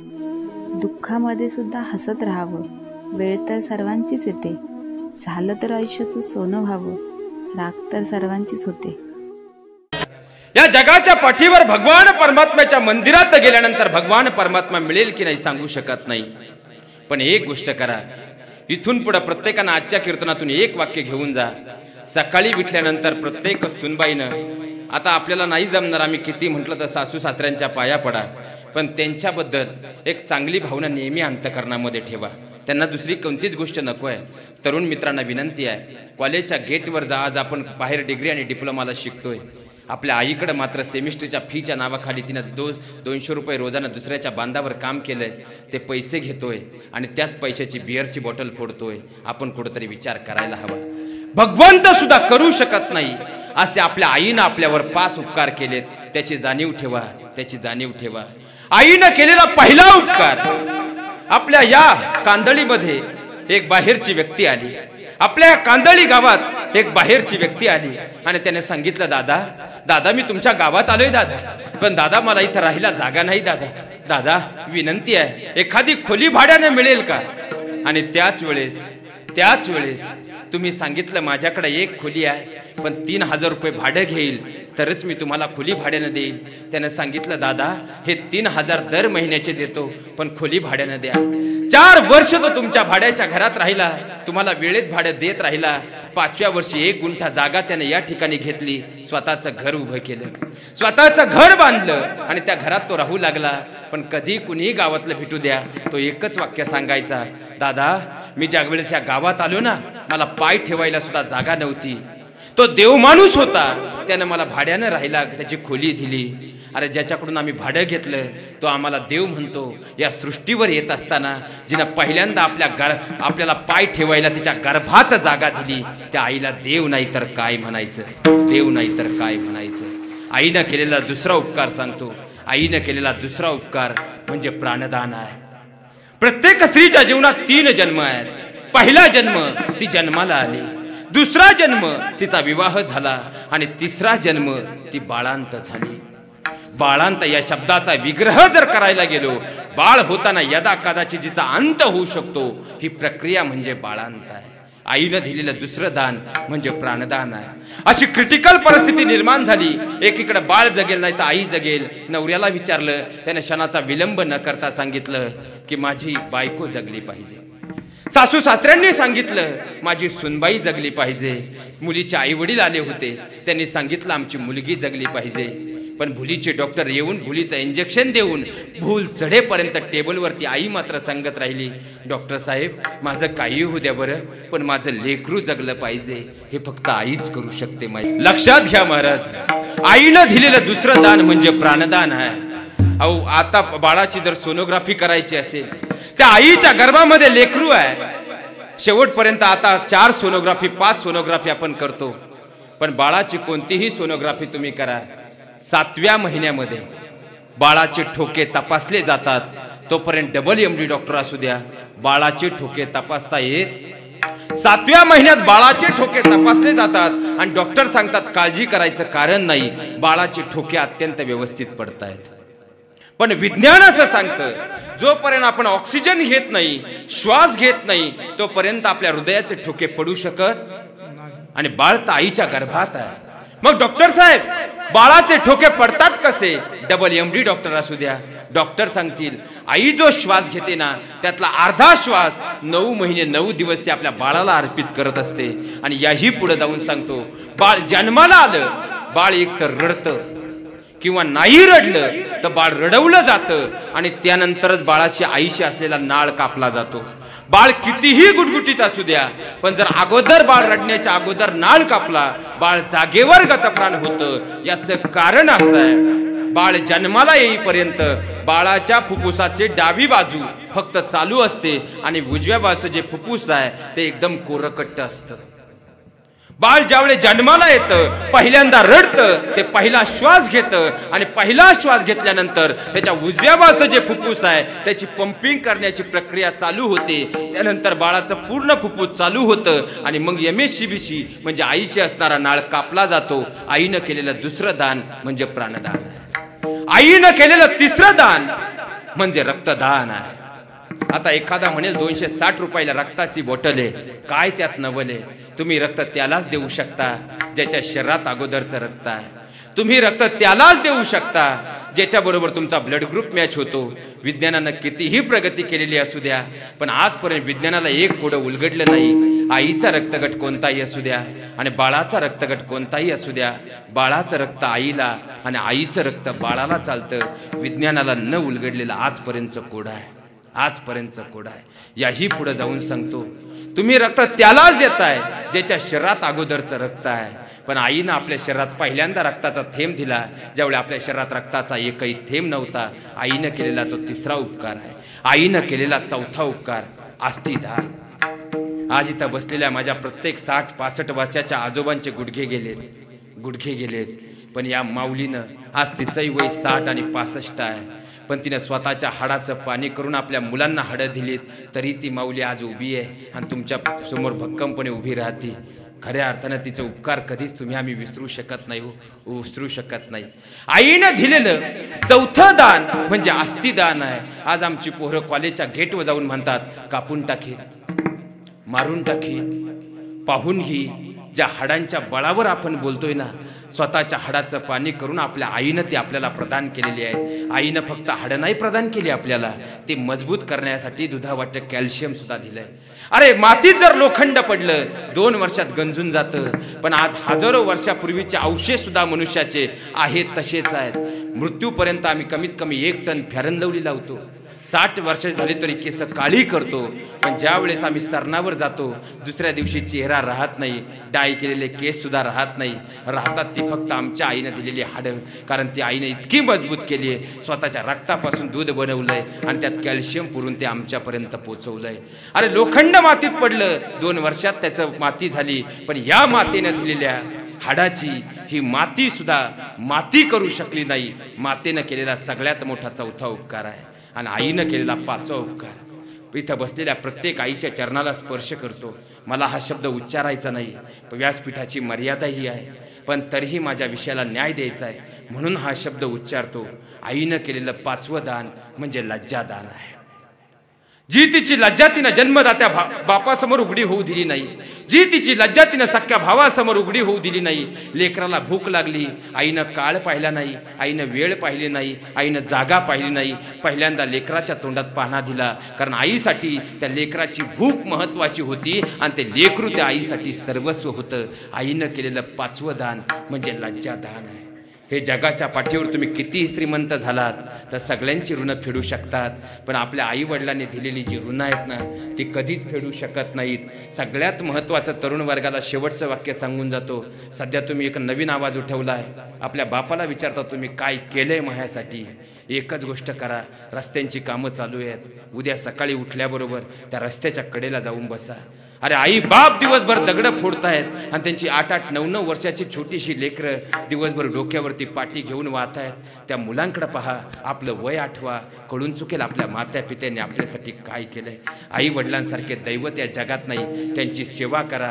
दुःखामध्ये सुद्धा हसत राहावं. वेळ तर सर्वांचीच येते. झालं तर आयुष्याचं सोनं व्हावं. राग तर सर्वांचीच होते. या जगाच्या पाठीवर भगवान परमात्म्याच्या मंदिरात गेल्यानंतर भगवान परमात्मा मिळेल की नाही सांगू शकत नाही. पण एक गोष्ट करा, इथून पुढे प्रत्येकानं आजच्या कीर्तनातून एक वाक्य घेऊन जा. सकाळी उठल्यानंतर प्रत्येक सुनबाईनं, आता आपल्याला नाही जमणार आम्ही किती म्हटलं तर सासू सासऱ्यांच्या पाया पडा, पण त्यांच्याबद्दल एक चांगली भावना नेहमी अंतःकरणामध्ये ठेवा. त्यांना दुसरी कोणतीच गोष्ट नको आहे. तरुण मित्रांना विनंती आहे, कॉलेजच्या गेटवर जा. आज आपण बाहेर डिग्री आणि डिप्लोमाला शिकतोय. आपल्या आईकडे मात्र सेमिस्टरच्या फीच्या नावाखाली तिनं 200 रुपये रोजानं दुसऱ्याच्या बांधावर काम केलंय. ते पैसे घेतोय आणि त्याच पैशाची बिअरची बॉटल फोडतोय. आपण कुठेतरी विचार करायला हवा. भगवंत सुद्धा करू शकत नाही असे आपल्या आईनं आपल्यावर 5 उपकार केलेत. त्याची जाणीव ठेवा, त्याची जाणीव ठेवा. आईनं केलेला पहिला उपकार, आपल्या या कांदळीमध्ये एक बाहेरची व्यक्ती आली. आपल्या कांदळी गावात एक बाहेरची व्यक्ती आली आणि त्याने सांगितलं, दादा दादा मी तुमच्या गावात आलोय दादा, पण दादा मला इथं राहायला जागा नाही दादा. दादा विनंती आहे, एखादी खोली भाड्याने मिळेल का? आणि त्याच वेळेस तुम्ही सांगितलं माझ्याकडे एक खोली आहे, पण 3000 रुपये भाडं घेईल तरच मी तुम्हाला खोली भाड्यानं देईल. त्यानं सांगितलं, दादा हे 3000 दर महिन्याचे देतो, पण खोली भाड्यानं द्या. 4 वर्ष तो तुमच्या भाड्याच्या घरात राहिला, तुम्हाला वेळेत भाडं देत राहिला. 5व्या वर्षी 1 गुंठा जागा त्याने या ठिकाणी घेतली, स्वतःचं घर उभं केलं, स्वतःचं घर बांधलं आणि त्या घरात तो राहू लागला. पण कधी कुणीही गावातलं भेटू द्या, तो एकच वाक्य सांगायचा, दादा मी ज्या वेळेस या गावात आलो ना, मला पाय ठेवायला सुद्धा जागा नव्हती. तो देव माणूस होता, त्यानं मला भाड्यानं राहिला, त्याची खोली दिली. अरे ज्याच्याकडून आम्ही भाडं घेतलं तो आम्हाला देव म्हणतो. या सृष्टीवर येत असताना जिनं पहिल्यांदा आपल्याला पाय ठेवायला तिच्या गर्भात जागा दिली, त्या आईला देव नाही तर काय म्हणायचं, देव नाही तर काय म्हणायचं. आईनं केलेला दुसरा उपकार सांगतो. आईनं केलेला दुसरा उपकार म्हणजे प्राणदान आहे. प्रत्येक स्त्रीच्या जीवनात 3 जन्म आहेत. पहिला जन्म ती जन्माला आली, दुसरा जन्म तिचा विवाह झाला आणि तिसरा जन्म ती बाळांत झाली. बाळांत या शब्दाचा विग्रह जर करायला गेलो, बाळ होताना यदा कदाचित जिचा अंत होऊ शकतो, ही प्रक्रिया म्हणजे बाळांत आहे. आईनं दिलेलं दुसरं दान म्हणजे प्राणदान आहे. अशी क्रिटिकल परिस्थिती निर्माण झाली, एकीकडे बाळ जगेल नाही तर आई जगेल. नवऱ्याला विचारलं, त्याने क्षणाचा विलंब न करता सांगितलं की माझी बायको जगली पाहिजे. सासू सासऱ्यांनी सांगितलं माझी सुनबाई जगली पाहिजे. मुलीचे आई वडील आले होते, त्यांनी सांगितलं आमची मुलगी जगली पाहिजे. पण भुलीचे डॉक्टर येऊन भुलीचं इंजेक्शन देऊन भूल चढेपर्यंत टेबलवरती आई मात्र सांगत राहिली, डॉक्टर साहेब माझं काही होऊ द्या बरं, पण माझं लेकरू जगलं पाहिजे. हे फक्त आईच करू शकते. लक्षात घ्या महाराज, आईनं दिलेलं दुसरं दान म्हणजे प्राणदान आहे. अहो आता बाळाची जर सोनोग्राफी करायची असेल, त्या आईच्या गर्भामध्ये लेकरू आहे. शेवटपर्यंत आता 4 सोनोग्राफी 5 सोनोग्राफी आपण करतो, पण बाळाची कोणतीही सोनोग्राफी तुम्ही करा, 7व्या महिन्यामध्ये बाळाचे ठोके तपासले जातात. तोपर्यंत MD डॉक्टर असू द्या, बाळाचे ठोके तपासता येत. 7व्या महिन्यात बाळाचे ठोके तपासले जातात आणि डॉक्टर सांगतात काळजी करायचं कारण नाही, बाळाचे ठोके अत्यंत व्यवस्थित पडतायत. पण विज्ञान असं सांगतं, जोपर्यंत आपण ऑक्सिजन घेत नाही, श्वास घेत नाही, तोपर्यंत आपल्या हृदयाचे ठोके पडू शकत आणि बाळ तर आईच्या गर्भात आहे. मग डॉक्टर साहेब बाळाचे ठोके पडतात कसे? MD डॉक्टर असू द्या, डॉक्टर सांगतील आई जो श्वास घेते ना, त्यातला अर्धा श्वास 9 महिने 9 दिवस ते आपल्या बाळाला अर्पित करत असते. आणि याही पुढे जाऊन सांगतो, बाळ जन्माला आलं, बाळ एकतर रडतं किंवा नाही रडलं तर बाळ रडवलं जातं आणि त्यानंतरच बाळाशी आईशी असलेला नाळ कापला जातो. बाळ कितीही गुटगुटीत असू द्या, पण जर अगोदर बाळ रडण्याच्या अगोदर नाळ कापला, बाळ जागेवर गतप्राण होतं. याचं कारण असं आहे, बाळ जन्माला येईपर्यंत बाळाच्या फुफ्फुसाची डावी बाजू फक्त चालू असते आणि उजव्या बाजूचं जे फुफ्फुस आहे ते एकदम कोरकट्ट असतं. बाळ ज्यावेळेस जन्माला येतं, पहिल्यांदा रडतं, ते पहिला श्वास घेतं आणि पहिला श्वास घेतल्यानंतर त्याच्या उजव्या बाजूचं जे फुफ्फुस आहे त्याची पंपिंग करण्याची प्रक्रिया चालू होते. त्यानंतर बाळाचं पूर्ण फुफ्फुस चालू होतं आणि मग MSCBC म्हणजे आईशी असणारा नाळ कापला जातो. आईनं केलेलं दुसरं दान म्हणजे प्राणदान. आईनं केलेलं तिसरं दान म्हणजे रक्तदान आहे. आता एखादा म्हणेल 260 रुपयाला रक्ताची बॉटल आहे, काय त्यात नवले? तुम्ही रक्त त्यालाच देऊ शकता ज्याच्या शरीरात अगोदरचं रक्त आहे. तुम्ही रक्त त्यालाच देऊ शकता ज्याच्या बरोबर तुमचा ब्लड ग्रुप मॅच होतो. विज्ञानानं कितीही प्रगती केलेली असू द्या, पण आजपर्यंत विज्ञानाला एक कोडं उलगडलं नाही. आईचा रक्तगट कोणताही असू द्या आणि बाळाचा रक्तगट कोणताही असू द्या, बाळाचं रक्त आईला आणि आईचं रक्त बाळाला चालतं. विज्ञानाला न उलगडलेलं आजपर्यंतचं कोड आहे, आजपर्यंतचं कोड आहे. याही पुढे जाऊन सांगतो, तुम्ही रक्त त्यालाच देताय ज्याच्या शरीरात अगोदरचं रक्त आहे. पण आईनं आपल्या शरीरात पहिल्यांदा रक्ताचा थेंब दिला ज्यावेळी आपल्या शरीरात रक्ताचा एकही थेंब नव्हता. आईनं केलेला तो तिसरा उपकार आहे. आईनं केलेला चौथा उपकार अस्थिदान. आज इथं बसलेल्या माझ्या प्रत्येक 60-65 वर्षाच्या आजोबांचे गुडघे गेलेत. पण या माऊलीनं आज तिचंही वय 60 आणि 65 आहे, पण तिने स्वतःच्या हाडाचं पाणी करून आपल्या मुलांना हाडं दिलीत. तरी ती माऊली आज उभी आहे आणि तुमच्या समोर भक्कमपणे उभी राहते. खऱ्या अर्थानं तिचे उपकार कधीच आम्ही विसरू शकत नाही. आईनं दिलेलं चौथं दान म्हणजे अस्थिदान आहे. आज आमची पोरं कॉलेजच्या गेटवर जाऊन म्हणतात, कापून टाकीन, मारून टाकीन, पाहून घे. ज्या हाडांच्या बळावर आपण बोलतोय ना, स्वतःच्या हाडाचं पाणी करून आपल्या आईनं ती आपल्याला प्रदान केलेली आहे. आईनं फक्त हाडं नाही प्रदान केली आपल्याला, ते मजबूत करण्यासाठी दुधावाटं कॅल्शियम सुद्धा दिलंय. अरे मातीत जर लोखंड पडलं 2 वर्षात गंजून जातं, पण आज हजारो वर्षापूर्वीचे अवशेष सुद्धा मनुष्याचे आहेत तसेच आहेत. मृत्यूपर्यंत आम्ही कमीत कमी 1 टन फॅरन लवली लावतो. 60 वर्ष झाली तरी केस काळी करतो, पण ज्या वेळेस आम्ही सरणावर जातो दुसऱ्या दिवशी चेहरा राहत नाही, डाय केलेले केस सुद्धा राहत नाही. राहतात ती फक्त आमच्या आईनं दिलेली हाडं, कारण ती आईने इतकी मजबूत केली आहे. स्वतःच्या रक्तापासून दूध बनवलंय आणि त्यात कॅल्शियम पुरून ते आमच्यापर्यंत पोचवलंय. अरे लोखंड मातीत पडलं, 2 वर्षात त्याचं माती झाली, पण या मातेनं दिलेल्या हाडाची ही माती सुद्धा माती करू शकली नाही. मातेनं केलेला सगळ्यात मोठा चौथा उपकार आहे आणि आईनं केलेला 5वा उपकार. इथं बसलेल्या प्रत्येक आईच्या चरणाला स्पर्श करतो. मला हा शब्द उच्चारायचा नाही, व्यासपीठाची मर्यादाही आहे, पण तरीही माझ्या विषयाला न्याय द्यायचा आहे म्हणून हा शब्द उच्चारतो. आईनं केलेलं 5वं दान म्हणजे लज्जादान आहे. जी तिची लज्जा तिनं जन्मदात्या बापासमोर उघडी होऊ दिली नाही, जी तिची लज्जा तिनं सख्या भावासमोर उघडी होऊ दिली नाही. लेकराला भूक लागली, आईनं काळ पाहिला नाही, आईनं वेळ पाहिली नाही, आईनं जागा पाहिली नाही. पहिल्यांदा लेकराच्या तोंडात पाहणा दिला, कारण आईसाठी त्या लेकराची भूक महत्वाची होती आणि ते लेकरू त्या आईसाठी सर्वस्व होतं. आईनं केलेलं 5वं दान म्हणजे लज्जादान आहे. हे जगाच्या पाठीवर तुम्ही कितीही श्रीमंत झालात तर सगळ्यांची ऋणं फेडू शकतात, पण आपल्या आई वडिलांनी दिलेली जी ऋणं आहेत ना ती कधीच फेडू शकत नाहीत. सगळ्यात महत्त्वाचं तरुण वर्गाला शेवटचं वाक्य सांगून जातो. सध्या तुम्ही एक नवीन आवाज उठवला आहे. आपल्या बापाला विचारता तुम्ही काय केलंय माझ्यासाठी? एकच गोष्ट करा, रस्त्यांची कामं चालू आहेत, उद्या सकाळी उठल्याबरोबर त्या रस्त्याच्या कडेला जाऊन बसा. अरे आई बाप दिवसभर दगडं फोडतायत आणि त्यांची 8-8, 9-9 वर्षाची छोटीशी लेकरं दिवसभर डोक्यावरती पाटी घेऊन वाहत आहेत. त्या मुलांकडे पहा, आपलं वय आठवा, कळून चुकेल आपल्या मात्या पित्यांनी आपल्यासाठी काय केलंय. आई वडिलांसारखे दैवत या जगात नाही, त्यांची सेवा करा.